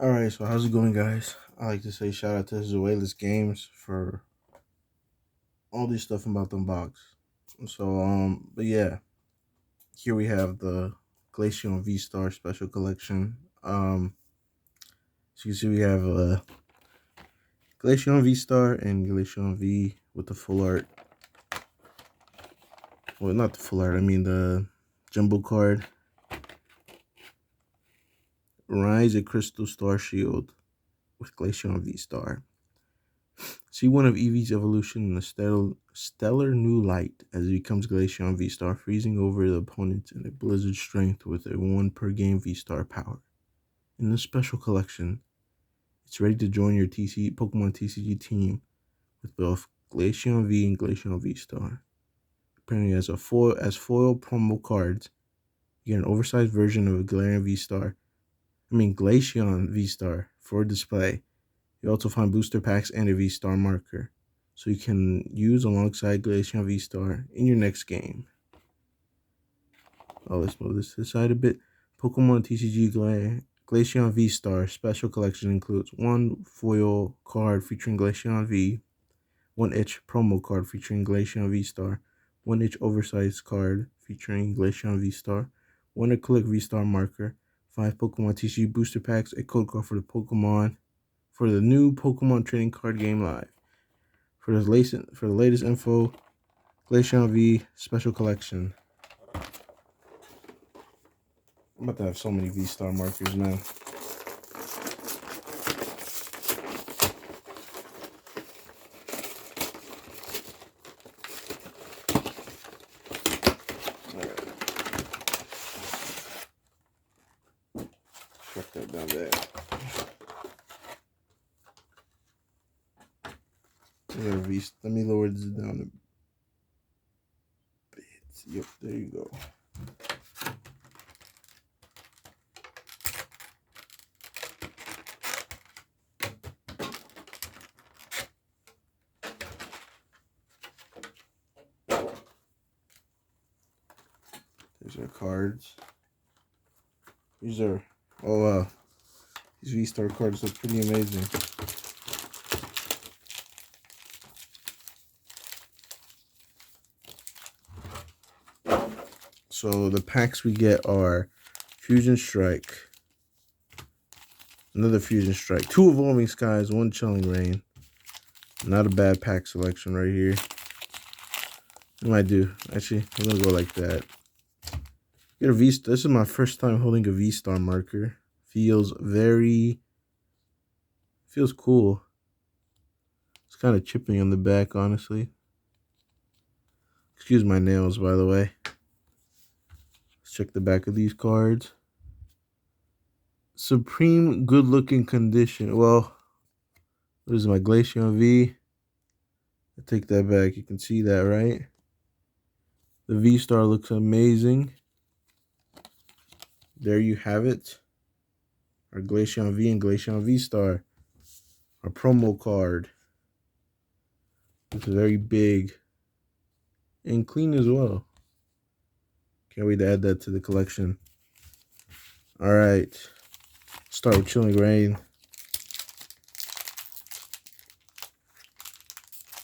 Alright, so how's it going, guys? I like to say shout out to Zoelis Games for all this stuff about them box. But yeah, here we have the Glaceon VSTAR Special Collection. So you can see we have Glaceon VSTAR and Glaceon V with the full art. Well, not the full art, I mean the jumbo card. Rise a Crystal Star Shield with Glaceon VSTAR. See one of Eevee's evolution in the stellar new light as it becomes Glaceon VSTAR, freezing over the opponents in a blizzard strength with a 1 per game VSTAR power. In this special collection, it's ready to join your Pokémon TCG team with both Glaceon V and Glaceon VSTAR. Apparently, as foil promo cards, you get an oversized version of a Glaceon VSTAR for display. You also find booster packs and a VSTAR marker, so you can use alongside Glaceon VSTAR in your next game. Let's move this to the side a bit. Pokémon TCG Glaceon VSTAR Special Collection includes 1 foil card featuring Glaceon V, 1 itch promo card featuring Glaceon VSTAR, 1 itch oversized card featuring Glaceon VSTAR, 1 acrylic VSTAR marker, 5 Pokémon TCG booster packs, a code card for the new Pokemon trading card game live. For the latest info, Glaceon V Special Collection. I'm about to have so many VSTAR markers, man. Alright. Check that down there. Let me lower this down a bit. Yep, there you go. There's our cards. These are, oh wow, these VSTAR cards look pretty amazing. So the packs we get are Fusion Strike, another Fusion Strike, 2 Evolving Skies, 1 Chilling Rain. Not a bad pack selection right here. I might do. Actually, I'm gonna go like that. Get a this is my first time holding a VSTAR marker. Feels cool. It's kind of chipping on the back, honestly. Excuse my nails, by the way. Let's check the back of these cards. Supreme good looking condition. Well, what is my Glaceon V? I take that back. You can see that, right? The VSTAR looks amazing. There you have it. Our Glaceon V and Glaceon VSTAR. Our promo card. It's very big and clean as well. Can't wait to add that to the collection. Alright. Start with Chilling Rain.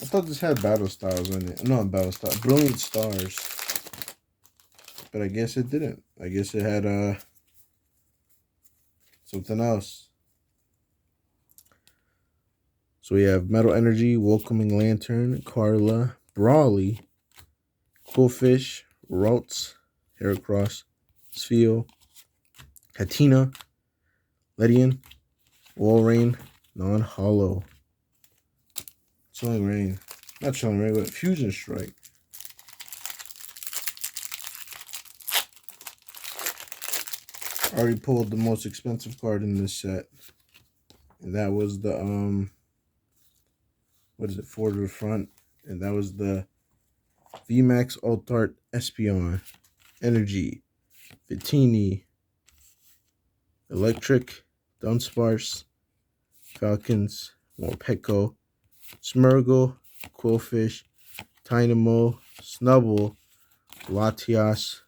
I thought this had Battle Styles in it. No, Battle Styles. Brilliant Stars. But I guess it didn't. I guess it had something else. So we have Metal Energy, Welcoming Lantern, Carla, Brawly, Coolfish, Ralts, Heracross, Spheo, Katina, Ledian, Walrein, non-hollow. Chilling Rain. Not Chilling Rain, but Fusion Strike. I already pulled the most expensive card in this set. And that was the, what is it, 4 to the front. And that was the VMAX Altart Espeon, Energy, Vitini, Electric, Dunsparce, Falcons, Morpeko, Smeargle, Quillfish, Tynamo, Snubble, Latias,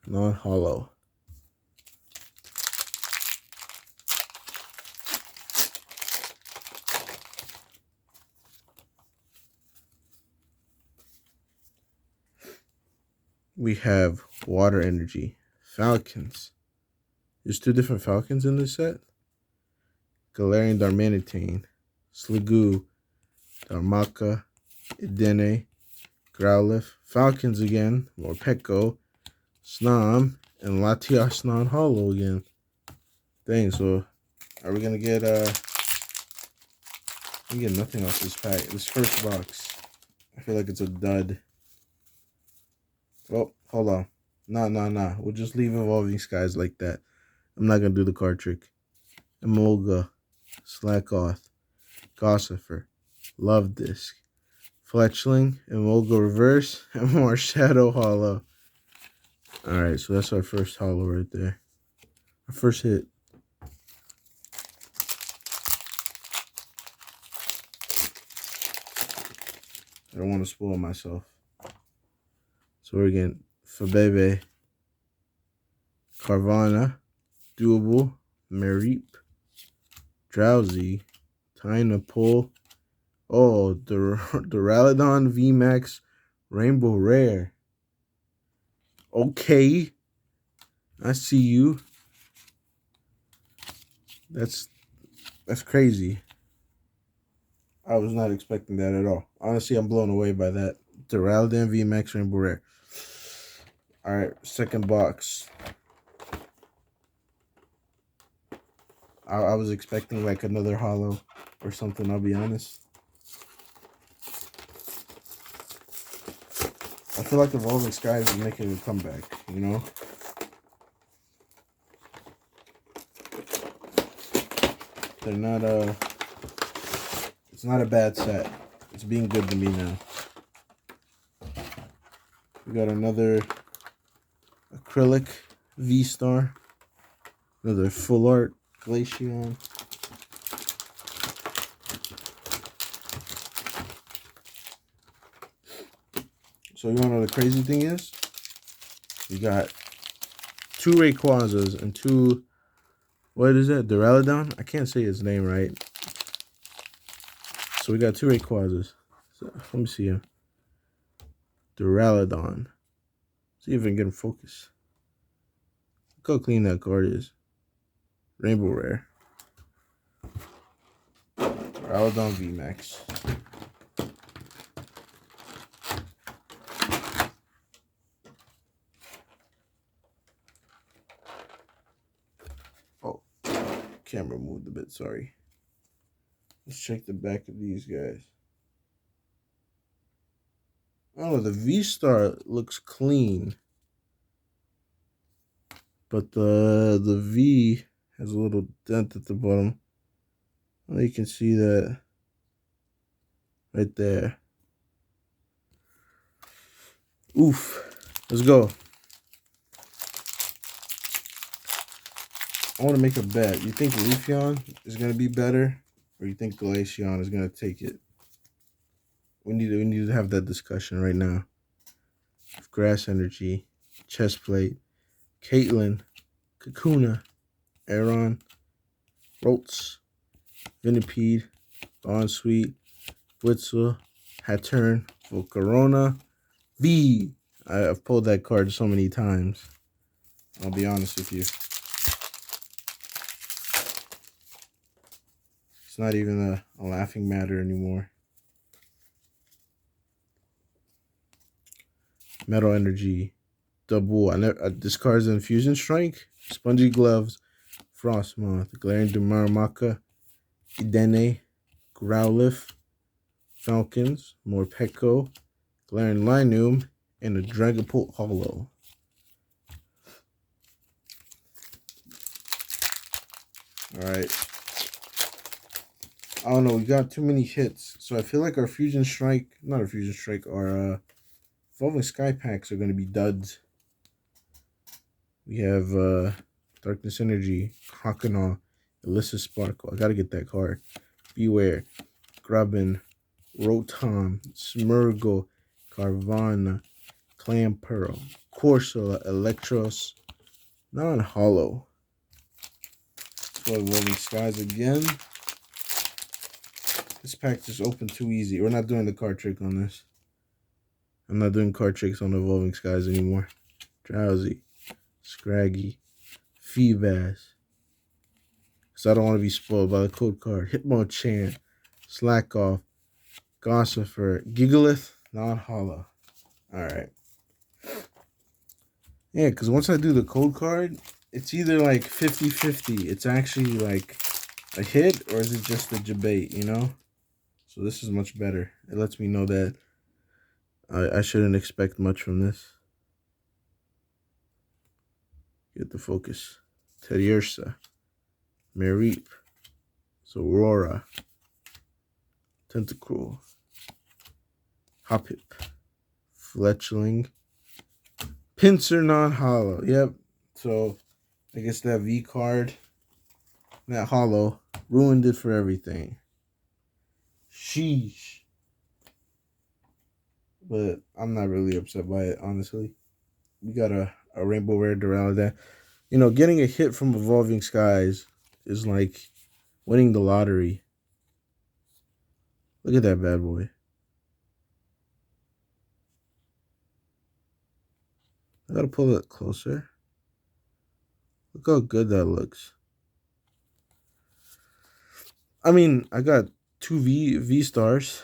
non-hollow. We have Water Energy. Falcons. There's 2 different Falcons in this set. Galarian Darmanitan. Sliggoo. Darmaka. Idene. Growlithe. Falcons again. Morpeko. Snom. And Latias non-holo again. Dang, so are we gonna get we get nothing off this pack. This first box. I feel like it's a dud. Oh, hold on. Nah. We'll just leave Evolving Skies like that. I'm not gonna do the card trick. Emolga, Slackoth, Gossifer, Love Disc, Fletchling, Emolga Reverse, and more Shadow Hollow. Alright, so that's our first hollow right there. Our first hit. I don't want to spoil myself. So we're getting Fabebe, Carvana, Doable, Mareep, Drowsy, Tynapool. Oh, the Duraludon VMAX Rainbow Rare. Okay. I see you. That's crazy. I was not expecting that at all. Honestly, I'm blown away by that. Duraludon VMAX Rainbow Rare. Alright, second box. I was expecting like another hollow or something, I'll be honest. I feel like Evolving Skies is making a comeback, you know? They're not it's not a bad set. It's being good to me now. We got another acrylic VSTAR. Another full art Glaceon. So you wanna know the crazy thing is? We got 2 Rayquazas and 2, what is that? Duraludon? I can't say his name right. So we got 2 Rayquazas. So let me see him. Duraludon. See if I can get him focused. Look how clean that card is. Rainbow Rare. Duraludon VMAX. Oh, camera moved a bit, sorry. Let's check the back of these guys. Oh, the VSTAR looks clean. But the V has a little dent at the bottom. Well, you can see that right there. Oof. Let's go. I want to make a bet. You think Leafeon is going to be better? Or you think Glaceon is going to take it? We need to have that discussion right now. Grass Energy, Chestplate, Caitlyn, Kakuna, Aeron, Roltz, Venipede, Bonsweet, Blitzel, Haturn, Volcarona, V. I've pulled that card so many times. I'll be honest with you. It's not even a laughing matter anymore. Metal Energy, Double. This card's Infusion Strike, Spongy Gloves, Frostmoth, Galarian Darmanitan, Idene, Growlithe, Falcons, Morpeko, Galarian Linoom, and a Dragapult Hollow. Alright. I don't know, we got too many hits. So I feel like our Fusion Strike, not our Fusion Strike, our Evolving Sky packs are going to be duds. We have Darkness Energy, Croconaw, Alyssa Sparkle. I got to get that card. Beware, Grubbin, Rotom, Smeargle, Carvana, Clamperl, Corsola, Electros, non-holo. So Evolving Skies again. This pack just opened too easy. We're not doing the card trick on this. I'm not doing card tricks on Evolving Skies anymore. Drowsy, Scraggy, Feebas. So I don't want to be spoiled by the code card. Hitmonchan, Slack Off, Gossifer, Gigalith, non-hollow. Alright. Yeah, because once I do the code card, it's either like 50-50. It's actually like a hit, or is it just a debate, you know? So this is much better. It lets me know that I shouldn't expect much from this. Get the focus. Teddiursa, Mareep, Zorora, Tentacruel, Hoppip, Fletchling, Pinsir non-hollow. Yep. So I guess that V card, that hollow, ruined it for everything. Sheesh. But I'm not really upset by it, honestly. We got a rainbow rare Duraludon that, you know, getting a hit from Evolving Skies is like winning the lottery. Look at that bad boy. I gotta pull it closer. Look how good that looks. I mean, I got two V stars.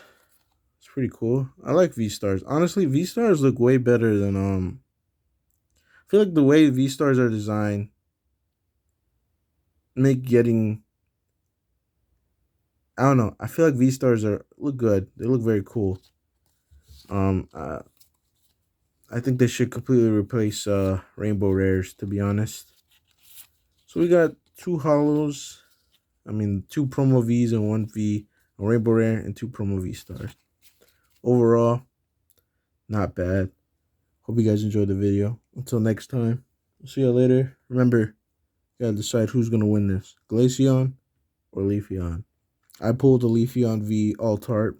It's pretty cool. I like V stars. Honestly, V stars look way better than I feel like the way V stars are designed make getting, I don't know. I feel like V stars look good. They look very cool. I think they should completely replace rainbow rares, to be honest. So we got two hollows. I mean, two promo Vs and one V, a rainbow rare, and two promo V stars. Overall, not bad. Hope you guys enjoyed the video. Until next time, see you later. Remember, you gotta decide who's gonna win this, Glaceon or Leafeon. I pulled the Leafeon V Alt Art,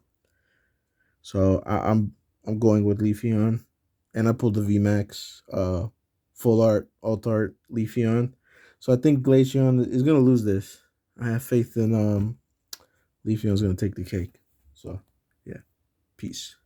so I'm going with Leafeon, and I pulled the VMAX Full Art Alt Art Leafeon. So I think Glaceon is gonna lose this. I have faith in Leafeon's gonna take the cake. So yeah, peace.